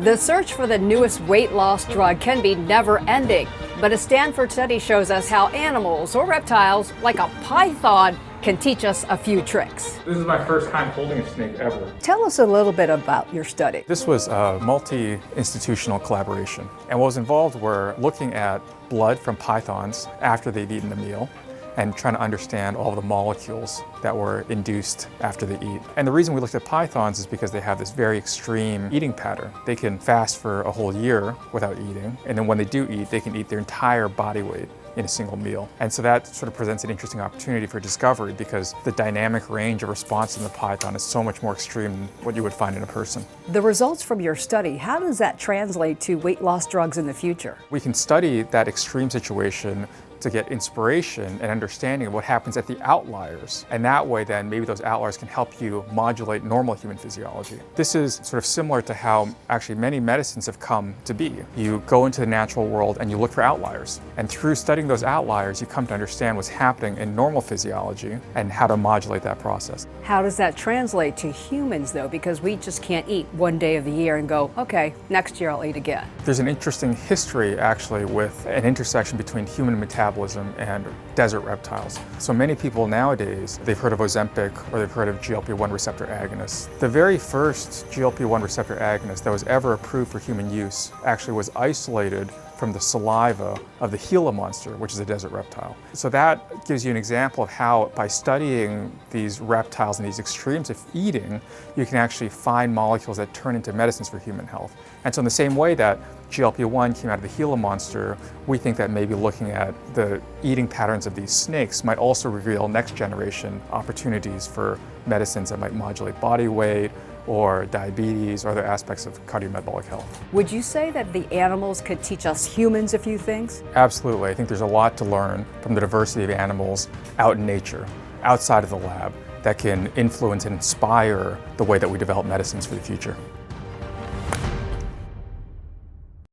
The search for the newest weight loss drug can be never-ending, but a Stanford study shows us how animals or reptiles, like a python, can teach us a few tricks. This is my first time holding a snake ever. Tell us a little bit about your study. This was a multi-institutional collaboration, and what was involved were looking at blood from pythons after they'd eaten a meal and trying to understand all of the molecules that were induced after they eat. And the reason we looked at pythons is because they have this very extreme eating pattern. They can fast for a whole year without eating, and then when they do eat, they can eat their entire body weight in a single meal. And so that sort of presents an interesting opportunity for discovery because the dynamic range of response in the python is so much more extreme than what you would find in a person. The results from your study, how does that translate to weight loss drugs in the future? We can study that extreme situation to get inspiration and understanding of what happens at the outliers. And that way then maybe those outliers can help you modulate normal human physiology. This is sort of similar to how actually many medicines have come to be. You go into the natural world and you look for outliers. And through studying those outliers, you come to understand what's happening in normal physiology and how to modulate that process. How does that translate to humans though? Because we just can't eat one day of the year and go, okay, next year I'll eat again. There's an interesting history actually with an intersection between human metabolism and desert reptiles. So many people nowadays, they've heard of Ozempic or they've heard of GLP-1 receptor agonists. The very first GLP-1 receptor agonist that was ever approved for human use actually was isolated from the saliva of the Gila monster, which is a desert reptile. So that gives you an example of how by studying these reptiles and these extremes of eating, you can actually find molecules that turn into medicines for human health. And so in the same way that GLP-1 came out of the Gila monster, we think that maybe looking at the eating patterns of these snakes might also reveal next generation opportunities for medicines that might modulate body weight, or diabetes, or other aspects of cardiometabolic health. Would you say that the animals could teach us humans a few things? Absolutely. I think there's a lot to learn from the diversity of animals out in nature, outside of the lab, that can influence and inspire the way that we develop medicines for the future.